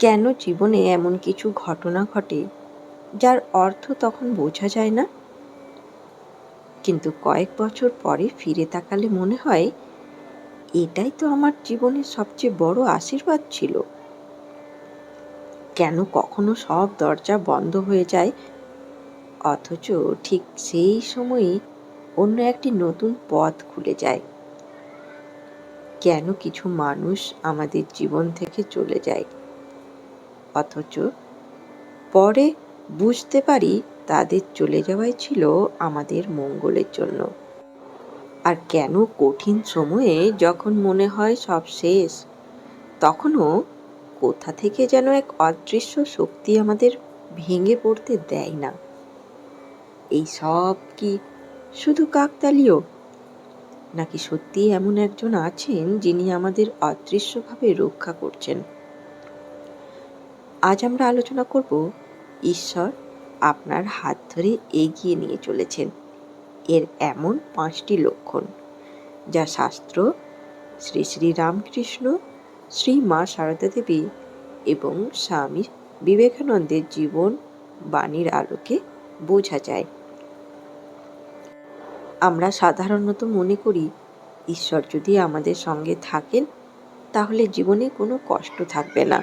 কেন জীবনে এমন কিছু ঘটনা ঘটে যার অর্থ তখন বোঝা যায় না, কিন্তু কয়েক বছর পরে ফিরে তাকালে মনে হয় এটাই তো আমার জীবনের সবচেয়ে বড় আশীর্বাদ ছিল। কেন কখনো সব দরজা বন্ধ হয়ে যায়, অথচ ঠিক সেই সময়ই অন্য একটি নতুন পথ খুলে যায়। কেন কিছু মানুষ আমাদের জীবন থেকে চলে যায়, অথচ পরে বুঝতে পারি তাদের চলে যাওয়াই ছিল আমাদের মঙ্গলের জন্য। আর কেন কঠিন সময়ে যখন মনে হয় সব শেষ, তখনও কোথা থেকে যেন এক অদৃশ্য শক্তি আমাদের ভেঙে পড়তে দেয় না। এই সব কি শুধু কাকতালীয়, নাকি সত্যিই এমন একজন আছেন যিনি আমাদের অদৃশ্যভাবে রক্ষা করছেন? আজ আমরা আলোচনা করব ঈশ্বর আপনার হাত ধরে এগিয়ে নিয়ে চলেছেন এর এমন 5টি লক্ষণ, যা শাস্ত্র, শ্রী শ্রী রামকৃষ্ণ, শ্রী মা সারদা দেবী এবং স্বামী বিবেকানন্দের জীবন বাণীর আলোকে বোঝা যায়। আমরা সাধারণত মনে করি ঈশ্বর যদি আমাদের সঙ্গে থাকেন তাহলে জীবনে কোনো কষ্ট থাকবে না,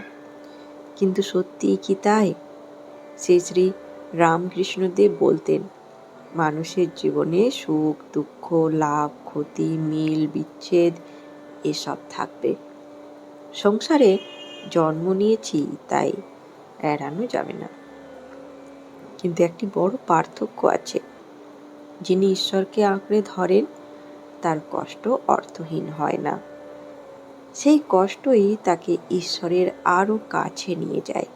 কিন্তু সত্যিই কি তাই? শ্রী শ্রী রামকৃষ্ণদেব বলতেন, মানুষের জীবনে সুখ দুঃখ, লাভ ক্ষতি, মিল বিচ্ছেদ এসব থাকবে। সংসারে জন্ম নিয়েছি তাই এড়ানো যাবে না, কিন্তু একটি বড় পার্থক্য আছে। যিনি ঈশ্বরকে আঁকড়ে ধরেন তার কষ্ট অর্থহীন হয় না, সেই কষ্টই তাকে ঈশ্বরের আরো কাছে নিয়ে যায়।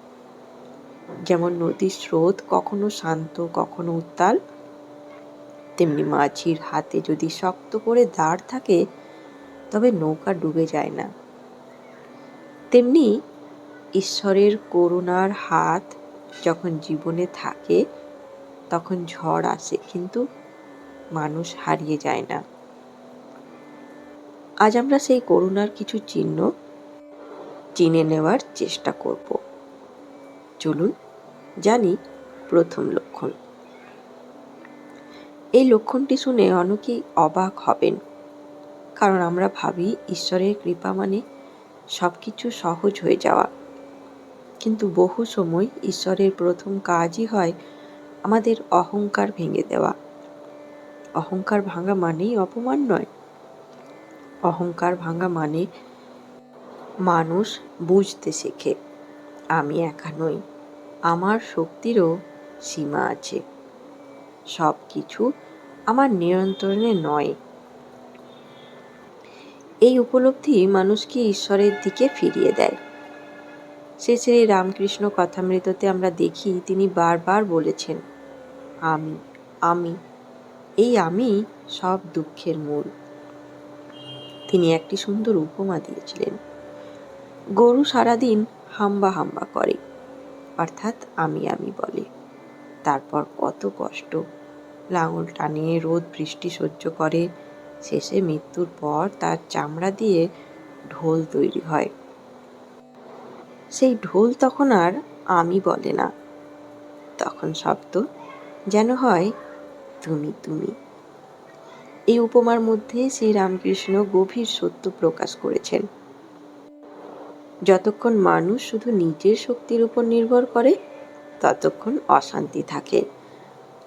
যেমন নদীর স্রোত কখনো শান্ত কখনো উত্তাল, তেমনি মাঝির হাতে যদি শক্ত করে দাঁড় থাকে তবে নৌকা ডুবে যায় না। তেমনি ঈশ্বরের করুণার হাত যখন জীবনে থাকে তখন ঝড় আসে, কিন্তু মানুষ হারিয়ে যায় না। আজ আমরা সেই করুণার কিছু চিহ্ন চিনে নেওয়ার চেষ্টা করব। চলুন জানি প্রথম লক্ষণ। এই লক্ষণটি শুনে অনেকেই অবাক হবেন, কারণ আমরা ভাবি ঈশ্বরের কৃপা মানে সবকিছু সহজ হয়ে যাওয়া। কিন্তু বহু সময় ঈশ্বরের প্রথম কাজই হয় আমাদের অহংকার ভেঙে দেওয়া। অহংকার ভাঙা মানেই অপমান নয়, অহংকার ভাঙা মানে মানুষ বুঝতে শেখে আমি একা নই, আমার শক্তিরও সীমা আছে, সব কিছু আমার নিয়ন্ত্রণে নয়। এই উপলব্ধি মানুষকে ঈশ্বরের দিকে ফিরিয়ে দেয়। শ্রী শ্রী রামকৃষ্ণ কথামৃততে আমরা দেখি তিনি বারবার বলেছেন, আমি আমি, এই আমি সব দুঃখের মূল। তিনি একটি সুন্দর উপমা দিয়েছিলেন, গরু সারাদিন হাম্বা হাম্বা করে, অর্থাৎ আমি আমি বলে, তারপর কত কষ্ট, লাঙল টানে, রোদ বৃষ্টি সহ্য করে, শেষে মৃত্যুর পর তার চামড়া দিয়ে ঢোল তৈরি হয়। সেই ঢোল তখন আর আমি বলে না, তখন শব্দ যেন হয় তুমি তুমি। এই উপমার মধ্যে শ্রী রামকৃষ্ণ গভীর সত্য প্রকাশ করেছেন। যতক্ষণ মানুষ শুধু নিজের শক্তির উপর নির্ভর করে ততক্ষণ অশান্তি থাকে,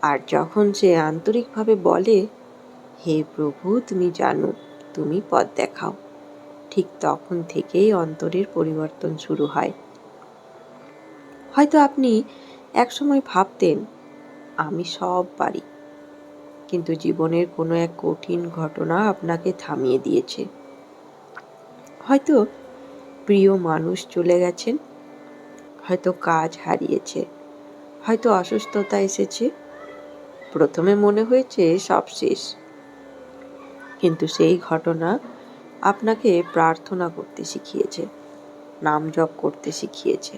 আর যখন সে আন্তরিকভাবে বলে, হে প্রভু তুমি জানো, তুমি পথ দেখাও, ঠিক তখন থেকেই অন্তরের পরিবর্তন শুরু হয়। হয়তো আপনি একসময় ভাবতেন আমি সব পারি, কিন্তু জীবনের কোনো এক কঠিন ঘটনা আপনাকে থামিয়ে দিয়েছে। হয়তো প্রিয় মানুষ চলে গেছেন, হয়তো কাজ হারিয়েছে, হয়তো অসুস্থতা এসেছে। প্রথমে মনে হয়েছে সব শেষ, কিন্তু সেই ঘটনা আপনাকে প্রার্থনা করতে শিখিয়েছে, নাম জপ করতে শিখিয়েছে,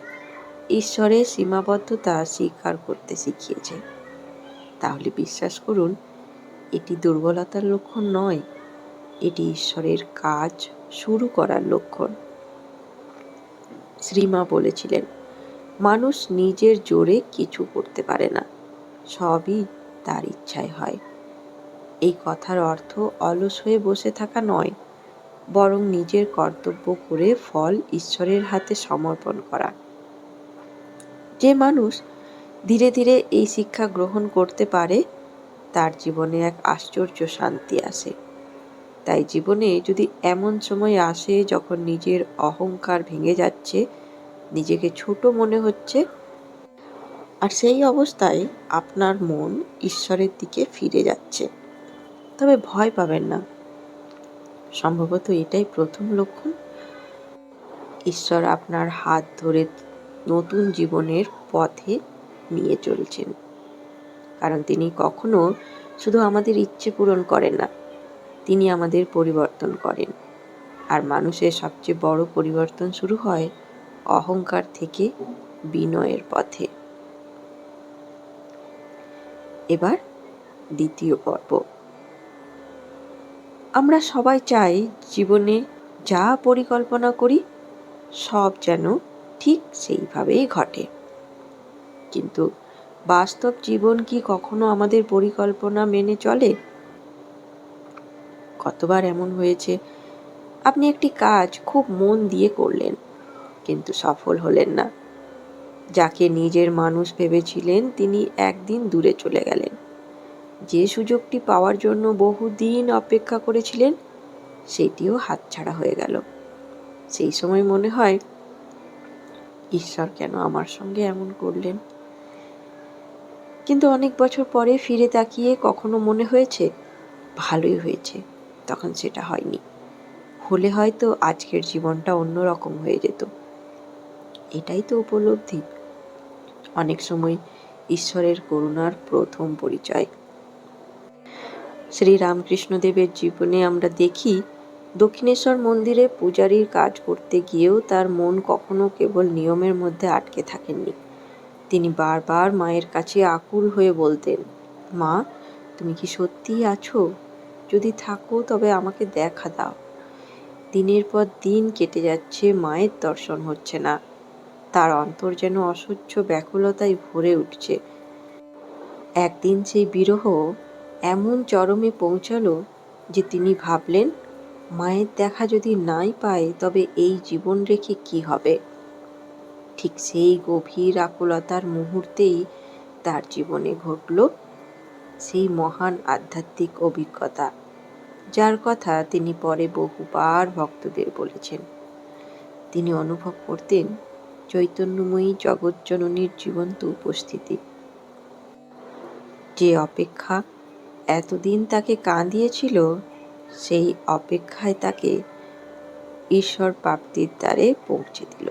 ঈশ্বরের সীমাবদ্ধতা স্বীকার করতে শিখিয়েছে। তাহলে বিশ্বাস করুন, এটি দুর্বলতার লক্ষণ নয়, এটি ঈশ্বরের কাজ শুরু করার লক্ষণ। শ্রীমা বলেছিলেন, মানুষ নিজের জোরে কিছু করতে পারে না, সবই তার ইচ্ছায় হয়। এই কথার অর্থ অলস হয়ে বসে থাকা নয়, বরং নিজের কর্তব্য করে ফল ঈশ্বরের হাতে সমর্পণ করা। যে মানুষ ধীরে ধীরে এই শিক্ষা গ্রহণ করতে পারে, তার জীবনে এক আশ্চর্য শান্তি আসে। তাই জীবনে যদি এমন সময় আসে যখন নিজের অহংকার ভেঙে যাচ্ছে, নিজেকে ছোট মনে হচ্ছে, আর সেই অবস্থায় আপনার মন ঈশ্বরের দিকে ফিরে যাচ্ছে, তবে ভয় পাবেন না। সম্ভবত এটাই প্রথম লক্ষণ। ঈশ্বর আপনার হাত ধরে নতুন জীবনের পথে নিয়ে চলছেন। কারণ তিনি কখনো শুধু আমাদের ইচ্ছে পূরণ করেন না, তিনি আমাদের পরিবর্তন করেন। আর মানুষের সবচেয়ে বড় পরিবর্তন শুরু হয় অহংকার থেকে বিনয়ের পথে। এবার দ্বিতীয় পর্ব। আমরা সবাই চাই জীবনে যা পরিকল্পনা করি সব যেন ঠিক সেইভাবেই ঘটে। কিন্তু বাস্তব জীবন কি কখনো আমাদের পরিকল্পনা মেনে চলে? কতবার এমন হয়েছে, আপনি একটি কাজ খুব মন দিয়ে করলেন, কিন্তু সফল হলেন না। যাকে নিজের মানুষ ভেবেছিলেন তিনি একদিন দূরে চলে গেলেন। যে সুযোগটি পাওয়ার জন্য বহুদিন অপেক্ষা করেছিলেন সেটিও হাতছাড়া হয়ে গেল। সেই সময় মনে হয়, ঈশ্বর কেন আমার সঙ্গে এমন করলেন? কিন্তু অনেক বছর পরে ফিরে তাকিয়ে কখনো মনে হয়েছে ভালোই হয়েছে তখন সেটা হয়নি, হলে হয়তো আজকের জীবনটা অন্যরকম হয়ে যেত। এটাই তো উপলব্ধি, অনেক সময় ঈশ্বরের করুণার প্রথম পরিচয়। শ্রী রামকৃষ্ণদেবের জীবনে আমরা দেখি, দক্ষিণেশ্বর মন্দিরে পূজারীর কাজ করতে গিয়েও তার মন কখনো কেবল নিয়মের মধ্যে আটকে থাকেননি। তিনি বারবার মায়ের কাছে আকুল হয়ে বলতেন, মা, তুমি কি সত্যিই আছো? যদি থাকো তবে আমাকে দেখা দাও। দিনের পর দিন কেটে যাচ্ছে, মায়ের দর্শন হচ্ছে না। তার অন্তর যেন অসহ্য ব্যাকুলতায় ভরে উঠছে। একদিন সেই বিরহ এমন চরমে পৌঁছালো যে তিনি ভাবলেন, মায়ের দেখা যদি নাই পায় তবে এই জীবন রেখে কি হবে। ঠিক সেই গভীর আকুলতার মুহূর্তেই তার জীবনে ঘটল সেই মহান আধ্যাত্মিক অভিজ্ঞতা, যার কথা তিনি পরে বহুবার ভক্তদের বলেছেন। তিনি অনুভব করতেন চৈতন্যময়ী জগৎজননীর জীবন্ত উপস্থিতি। যে অপেক্ষা এতদিন তাকে কাঁদিয়েছিল, সেই অপেক্ষায় তাকে ঈশ্বর প্রাপ্তির দ্বারে পৌঁছে দিল।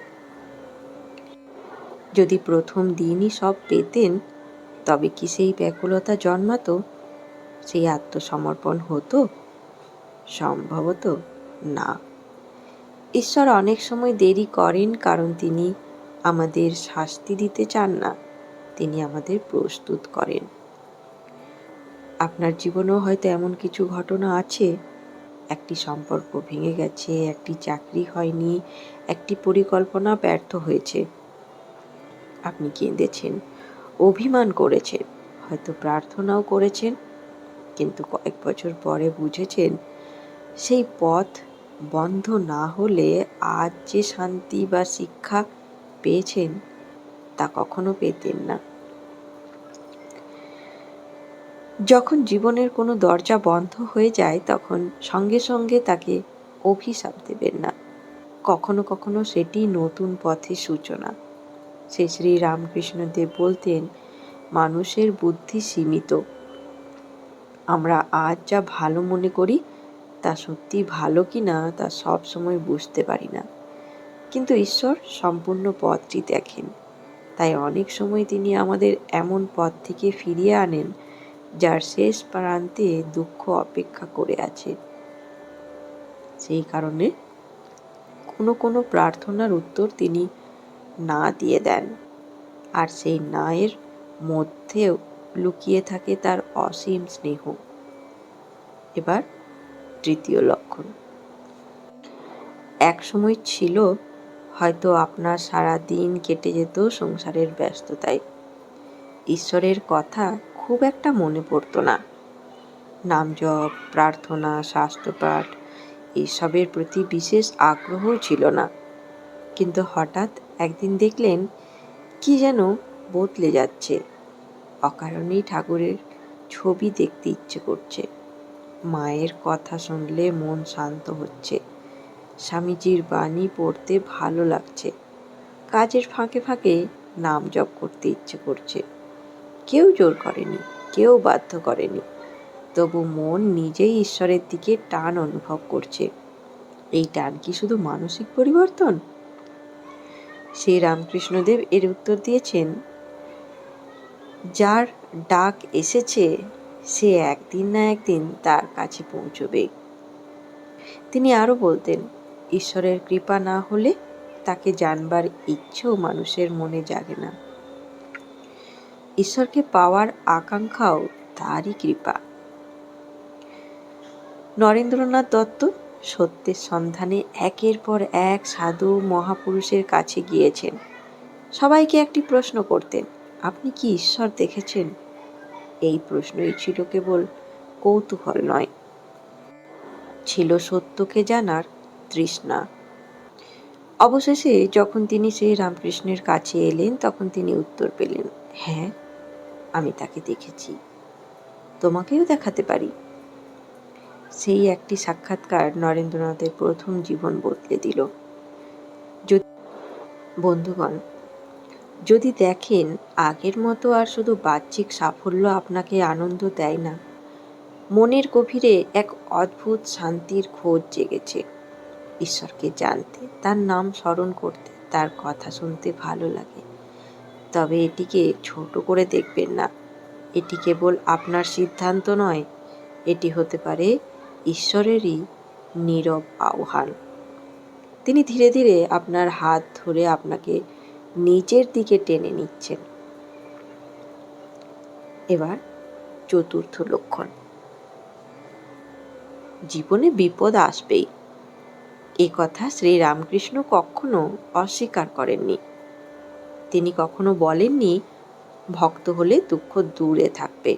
যদি প্রথম দিনই সব পেতেন, তবে কি সেই ব্যাকুলতা জন্মাতো, সেই আত্মসমর্পণ হতো? সম্ভবত না। ঈশ্বর অনেক সময় দেরি করেন, কারণ তিনি আমাদের শাস্তি দিতে চান না, তিনি আমাদের প্রস্তুত করেন। আপনার জীবনেও হয়তো এমন কিছু ঘটনা আছে, একটি সম্পর্ক ভেঙে গেছে, একটি চাকরি হয়নি, একটি পরিকল্পনা ব্যর্থ হয়েছে। আপনি কেঁদেছেন, অভিমান করেছেন, হয়তো প্রার্থনাও করেছেন, কিন্তু কয়েক বছর পরে বুঝেছেন সেই পথ বন্ধ না হলে আজ যে শান্তি বা শিক্ষা পেয়েছেন তা কখনো পেতেন না। যখন জীবনের কোনো দরজা বন্ধ হয়ে যায় তখন সঙ্গে সঙ্গে তাকে অভিশাপ দেবেন না। কখনো কখনো সেটি নতুন পথের সূচনা। শ্রী রামকৃষ্ণদেব বলতেন, মানুষের বুদ্ধি সীমিত। আমরা আজ যা ভালো মনে করি তা সত্যি ভালো কি না তা সব সময় বুঝতে পারি না, কিন্তু ঈশ্বর সম্পূর্ণ পথটি দেখেন। তাই অনেক সময় তিনি আমাদের এমন পথ থেকে ফিরিয়ে আনেন যার শেষ প্রান্তে দুঃখ অপেক্ষা করে আছে। সেই কারণে কোনো কোনো প্রার্থনার উত্তর তিনি না দিয়ে দেন, আর সেই না এর মধ্যেও লুকিয়ে থাকে তার অসীম স্নেহ। এবার তৃতীয় লক্ষণ। এক সময় ছিল হয়তো আপনার সারা দিন কেটে যেত সংসারের ব্যস্ততায়। ঈশ্বরের কথা খুব একটা মনে পড়তো না। নাম জপ, প্রার্থনা, শাস্ত্রপাঠ এসবের প্রতি বিশেষ আগ্রহ ছিল না। কিন্তু হঠাৎ একদিন দেখলেন কি যেন বদলে যাচ্ছে। অকারণেই ঠাকুরের ছবি দেখতে ইচ্ছে করছে, মায়ের কথা শুনলে মন শান্ত হচ্ছে, স্বামীজির বাণী পড়তে ভালো লাগছে, কাজের ফাঁকে ফাঁকে নাম জপ করতে ইচ্ছে করছে। কেউ জোর করেনি, কেউ বাধ্য করেনি, তবু মন নিজেই ঈশ্বরের দিকে টান অনুভব করছে। এই টান কি শুধু মানসিক পরিবর্তন? শ্রী রামকৃষ্ণদেব এর উত্তর দিয়েছেন, যার ডাক এসেছে সে একদিন না একদিন তার কাছে পৌঁছবে। তিনি আরো বলতেন, ঈশ্বরের কৃপা না হলে তাকে জানবার ইচ্ছেও মানুষের মনে জাগে না। ঈশ্বরকে পাওয়ার আকাঙ্ক্ষাও তারই কৃপা। নরেন্দ্রনাথ দত্ত সত্যের সন্ধানে একের পর এক সাধু মহাপুরুষের কাছে গিয়েছেন। সবাইকে একটি প্রশ্ন করতেন, আপনি কি ঈশ্বর দেখেছেন? এই প্রশ্নই ছিল কেবল কৌতূহল নয়, ছিল সত্যকে জানার তৃষ্ণা। অবশেষে যখন তিনি শ্রী রামকৃষ্ণের কাছে এলেন, তখন তিনি উত্তর পেলেন, হ্যাঁ, আমি তাকে দেখেছি, তোমাকেও দেখাতে পারি। সেই একটি সাক্ষাৎকার নরেন্দ্রনাথের প্রথম জীবন বদলে দিল। বন্ধুগণ, যদি দেখেন আগের মতো আর শুধু বাহ্যিক সাফল্য আপনাকে আনন্দ দেয় না, মনের গভীরে এক অদ্ভুত শান্তির খোঁজ জেগেছে। ঈশ্বরকে জানতে, তার নাম স্মরণ করতে, তার কথা শুনতে ভালো লাগে, তবে এটিকে ছোট করে দেখবেন না। এটি কেবল আপনার সিদ্ধান্ত নয়, এটি হতে পারে ঈশ্বরেরই নীরব আহ্বান। তিনি ধীরে ধীরে আপনার হাত ধরে আপনাকে নিজের দিকে টেনে নিচ্ছেন। এবার চতুর্থ লক্ষণ, জীবনে বিপদ আসবেই। এ কথা শ্রী রামকৃষ্ণ কখনো অস্বীকার করেননি। তিনি কখনো বলেননি ভক্ত হলে দুঃখ দূরে থাকবে,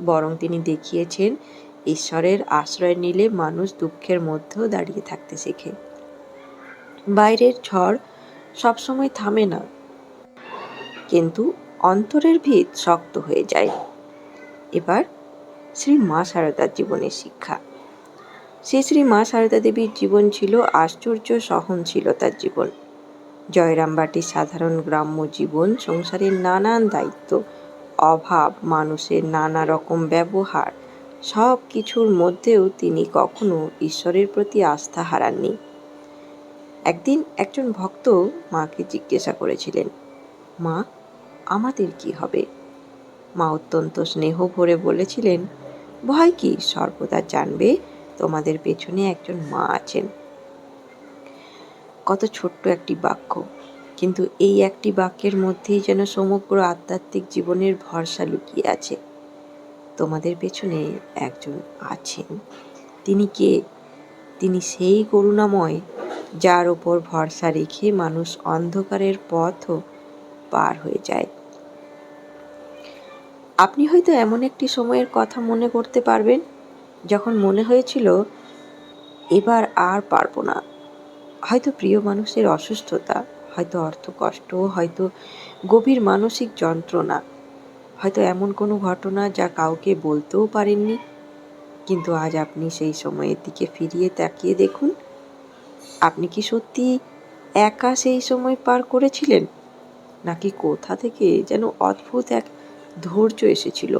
বরং তিনি দেখিয়েছেন ঈশ্বরের আশ্রয় নিলে মানুষ দুঃখের মধ্যেও দাঁড়িয়ে থাকতে শেখে। বাইরের ঝড় সবসময় থামে না, কিন্তু অন্তরের ভিত শক্ত হয়ে যায়। এবার শ্রী মা সারদার জীবনের শিক্ষা। শ্রী মা সারদা দেবীর জীবন ছিল আশ্চর্য সহনশীলতার জীবন। জয়রামবাটির সাধারণ গ্রাম্য জীবন, সংসারের নানান দায়িত্ব, অভাব, মানুষের নানা রকম ব্যবহার, সব কিছুর মধ্যেও তিনি কখনো ঈশ্বরের প্রতি আস্থা হারাননি। একদিন একজন ভক্ত মাকে জিজ্ঞাসা করেছিলেন, মা, আমাদের কি হবে? মা অত্যন্ত স্নেহ ভরে বলেছিলেন, ভয় কি, সর্বদা জানবে তোমাদের পেছনে একজন মা আছেন। কত ছোট্ট একটি বাক্য, কিন্তু এই একটি বাক্যের মধ্যেই যেন সমগ্র আধ্যাত্মিক জীবনের ভরসা লুকিয়ে আছে। তোমাদের পেছনে একজন আছেন। তিনি কে? তিনি সেই করুণাময় যার ওপর ভরসা রেখে মানুষ অন্ধকারের পথও পার হয়ে যায়। আপনি হয়তো এমন একটি সময়ের কথা মনে করতে পারবেন যখন মনে হয়েছিল এবার আর পারবো না। হয়তো প্রিয় মানুষের অসুস্থতা, হয়তো অর্থকষ্ট, হয়তো গভীর মানসিক যন্ত্রণা, হয়তো এমন কোনো ঘটনা যা কাউকে বলতেও পারেননি। কিন্তু আজ আপনি সেই সময়ের দিকে ফিরিয়ে তাকিয়ে দেখুন, আপনি কি সত্যি একা সেই সময় পার করেছিলেন, নাকি কোথা থেকে যেন অদ্ভুত এক ধৈর্য এসেছিল?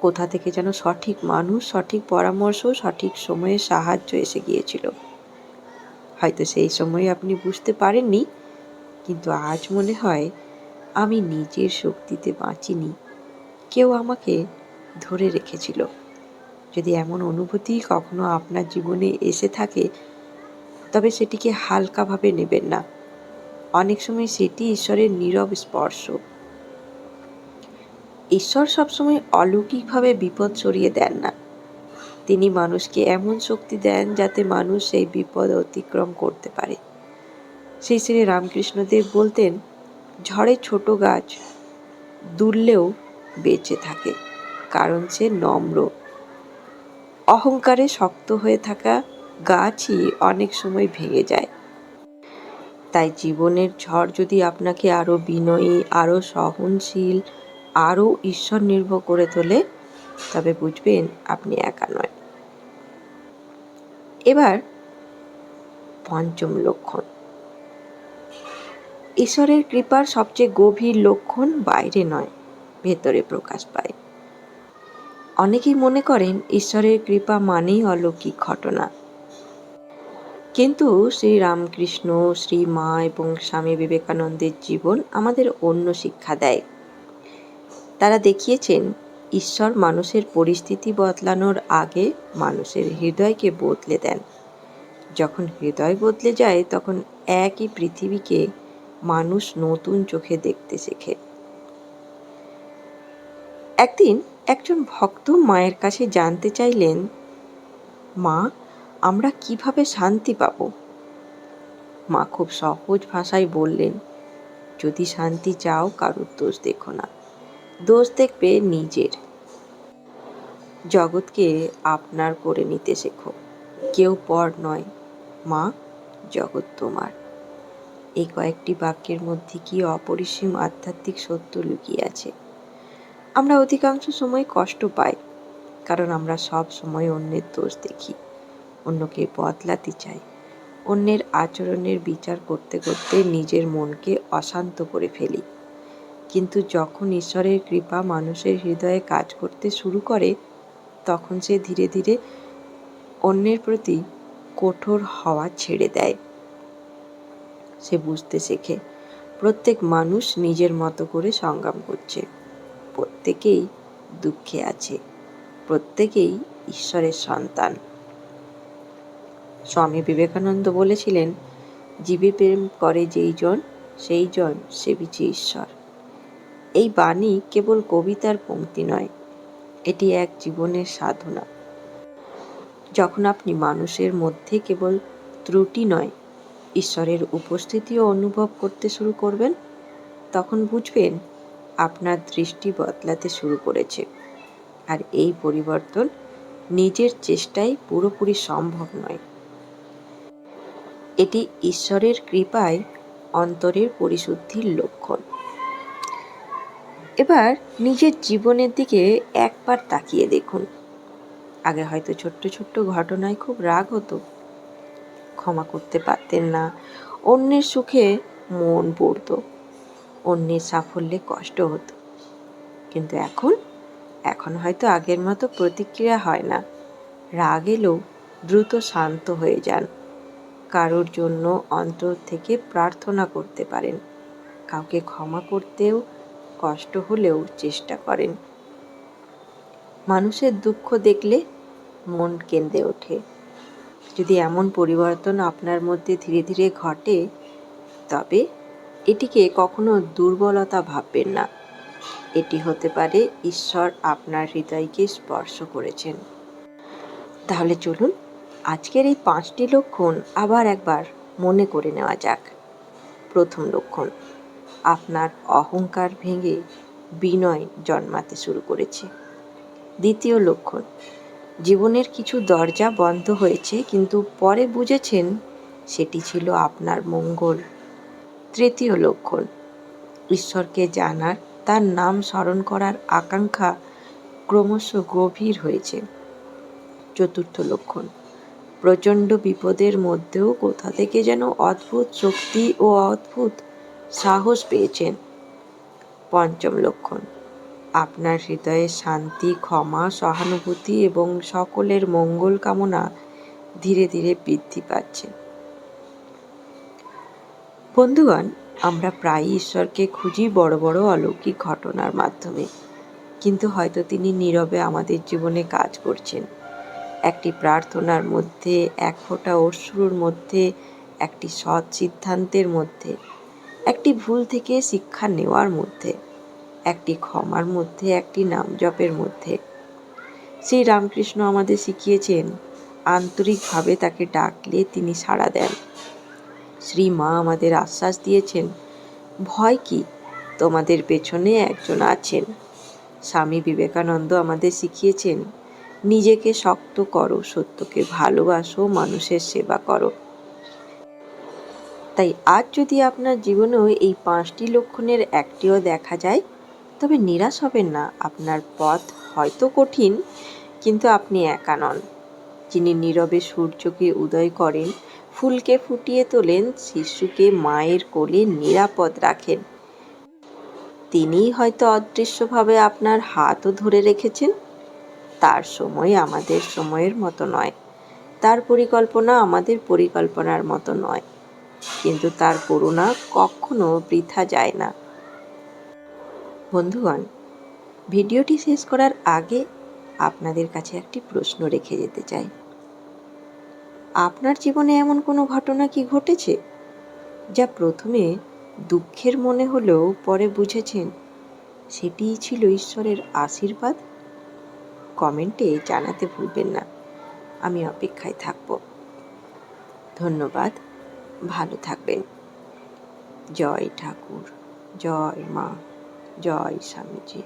কোথা থেকে যেন সঠিক মানুষ, সঠিক পরামর্শ, সঠিক সময়ে সাহায্য এসে গিয়েছিল? হয়তো সেই সময় আপনি বুঝতে পারেননি, কিন্তু আজ মনে হয় আমি নিজের শক্তিতে বাঁচিনি, কেউ আমাকে ধরে রেখেছিল। যদি এমন অনুভূতি কখনো আপনার জীবনে এসে থাকে, তবে সেটিকে হালকাভাবে নেবেন না। অনেক সময় সেটি ঈশ্বরের নীরব স্পর্শ। ঈশ্বর সবসময় অলৌকিকভাবে বিপদ সরিয়ে দেন না। তিনি মানুষকে এমন শক্তি দেন যাতে মানুষ সেই বিপদ অতিক্রম করতে পারে। শ্রী শ্রী রামকৃষ্ণদেব বলতেন, ঝড়ে ছোট গাছ দুললেও বেঁচে থাকে, কারণ সে নম্র। অহংকারে শক্ত হয়ে থাকা গাছই অনেক সময় ভেঙে যায়। তাই জীবনের ঝড় যদি আপনাকে আরো বিনয়ী, আরো সহনশীল, আরো ঈশ্বর নির্ভর করে তোলে, তবে বুঝবেন আপনি একা নয়। এবার পঞ্চম লক্ষণ। ঈশ্বরের কৃপার সবচেয়ে গভীর লক্ষণ বাইরে নয়, ভেতরে প্রকাশ পায়। অনেকেই মনে করেন ঈশ্বরের কৃপা মানেই অলৌকিক ঘটনা, কিন্তু শ্রী রামকৃষ্ণ, শ্রী মা এবং স্বামী বিবেকানন্দের জীবন আমাদের অন্য শিক্ষা দেয়। তারা দেখিয়েছেন, ঈশ্বর মানুষের পরিস্থিতি বদলানোর আগে মানুষের হৃদয়কে বদলে দেন। যখন হৃদয় বদলে যায়, তখন একই পৃথিবীকে মানুষ নতুন চোখে দেখতে শেখে। একদিন একজন ভক্ত মায়ের কাছে জানতে চাইলেন, মা, আমরা কিভাবে শান্তি পাব? মা খুব সহজ ভাষায় বললেন, যদি শান্তি চাও, কারোর দোষ দেখো না, দোষ দেখবে নিজের। জগৎকে আপনার করে নিতে শেখো, কেউ পর নয়, মা, জগৎ তোমার। এই কয়েকটি বাক্যের মধ্যে কি অপরিসীম আধ্যাত্মিক সত্য লুকিয়ে আছে। আমরা অধিকাংশ সময় কষ্ট পাই, কারণ আমরা সব সময় অন্যের দোষ দেখি, অন্যকে বদলাতে চাই, অন্যের আচরণের বিচার করতে করতে নিজের মনকে অশান্ত করে ফেলি। কিন্তু যখন ঈশ্বরের কৃপা মানুষের হৃদয়ে কাজ করতে শুরু করে, তখন সে ধীরে ধীরে অন্যের প্রতি কঠোর হওয়া ছেড়ে দেয়। সে বুঝতে শেখে, প্রত্যেক মানুষ নিজের মতো করে সংগ্রাম করছে, প্রত্যেকেই দুঃখে আছে, প্রত্যেকেই ঈশ্বরের সন্তান। স্বামী বিবেকানন্দ বলেছিলেন, জীবে প্রেম করে যেই জন, সেই জন সেবিছে ঈশ্বর। এই বাণী কেবল কবিতার পংক্তি নয়, এটি এক জীবনের সাধনা। যখন আপনি মানুষের মধ্যে কেবল ত্রুটি নয়, ঈশ্বরের উপস্থিতিও অনুভব করতে শুরু করবেন, তখন বুঝবেন আপনার দৃষ্টি বদলাতে শুরু করেছে। আর এই পরিবর্তন নিজের চেষ্টায় পুরোপুরি সম্ভব নয়, এটি ঈশ্বরের কৃপায় অন্তরের পরিশুদ্ধির লক্ষণ। এবার নিজের জীবনের দিকে একবার তাকিয়ে দেখুন। আগে হয়তো ছোট্ট ছোট্ট ঘটনায় খুব রাগ হতো, ক্ষমা করতে পারতেন না, অন্যের সুখে মন পড়তো, অন্যের সাফল্যে কষ্ট হতো। কিন্তু এখন হয়তো আগের মতো প্রতিক্রিয়া হয় না। রাগ এলেও দ্রুত শান্ত হয়ে যান, কারোর জন্য অন্তর থেকে প্রার্থনা করতে পারেন, কাউকে ক্ষমা করতেও কষ্ট হলেও চেষ্টা করেন। মানুষের দুঃখ দেখলে মন কেঁদে ওঠে। যদি এমন পরিবর্তন আপনার মধ্যে ধীরে ধীরে ঘটে, তবে এটিকে কখনো দুর্বলতা ভাববেন না, এটি হতে পারে ঈশ্বর আপনার হৃদয়কে স্পর্শ করেছেন। তাহলে চলুন আজকের এই 5টি লক্ষণ আবার একবার মনে করে নেওয়া যাক। প্রথম লক্ষণ, আপনার অহংকার ভেঙে বিনয় জন্মাতে শুরু করেছে। দ্বিতীয় লক্ষণ, জীবনের কিছু দরজা বন্ধ হয়েছে, কিন্তু পরে বুঝেছেন সেটি ছিল আপনার মঙ্গল। তৃতীয় লক্ষণ, ঈশ্বরকে জানার, তার নাম স্মরণ করার আকাঙ্ক্ষা ক্রমশ গভীর হয়েছে। চতুর্থ লক্ষণ, প্রচণ্ড বিপদের মধ্যেও কোথা থেকে যেন অদ্ভুত শক্তি ও অদ্ভুত সাহস পেয়েছেন। পঞ্চম লক্ষণ, আপনার হৃদয়ে শান্তি, ক্ষমা, সহানুভূতি এবং সকলের মঙ্গল কামনা ধীরে ধীরে বৃদ্ধি পাচ্ছে। বন্ধুগণ, আমরা প্রায়ই ঈশ্বরকে খুঁজি বড় বড় অলৌকিক ঘটনার মাধ্যমে, কিন্তু হয়তো তিনি নীরবে আমাদের জীবনে কাজ করছেন। একটি প্রার্থনার মধ্যে, এক ফোঁটা অশ্রুর মধ্যে, একটি সৎ সিদ্ধান্তের মধ্যে, একটি ভুল থেকে শিক্ষা নেওয়ার মধ্যে, একটি ক্ষমার মধ্যে, একটি নাম জপের মধ্যে। শ্রী রামকৃষ্ণ আমাদের শিখিয়েছেন, আন্তরিকভাবে তাকে ডাকলে তিনি সাড়া দেন। শ্রী মা আমাদের আশ্বাস দিয়েছেন, ভয় কি, তোমাদের পেছনে একজন আছেন। স্বামী বিবেকানন্দ আমাদের শিখিয়েছেন, নিজেকে শক্ত করো, সত্যকে ভালোবাসো, মানুষের সেবা করো। তাই আজ যদি আপনার জীবনেও এই 5টি লক্ষণের একটিও দেখা যায়, তবে নিরাশ হবেন না। আপনার পথ হয়তো কঠিন, কিন্তু আপনি একা নন। যিনি নীরবে সূর্যকে উদয় করেন, ফুলকে ফুটিয়ে তোলেন, শিশুকে মায়ের কোলে নিরাপদ রাখেন, তিনিই হয়তো অদৃশ্যভাবে আপনার হাতও ধরে রেখেছেন। তার সময় আমাদের সময়ের মতো নয়, তার পরিকল্পনা আমাদের পরিকল্পনার মতো নয়, কিন্তু তার করুণা কখনো বৃথা যায় না। বন্ধুগণ, ভিডিওটি শেষ করার আগে আপনাদের কাছে একটি প্রশ্ন রেখে যেতে চাই। আপনার জীবনে এমন কোনো ঘটনা কি ঘটেছে, যা প্রথমে দুঃখের মনে হলেও পরে বুঝেছেন সেটিই ছিল ঈশ্বরের আশীর্বাদ? কমেন্টে জানাতে ভুলবেন না। আমি অপেক্ষায় থাকব। ধন্যবাদ। ভালো থাকবেন। জয় ঠাকুর, জয় মা, জয় স্বামীজি।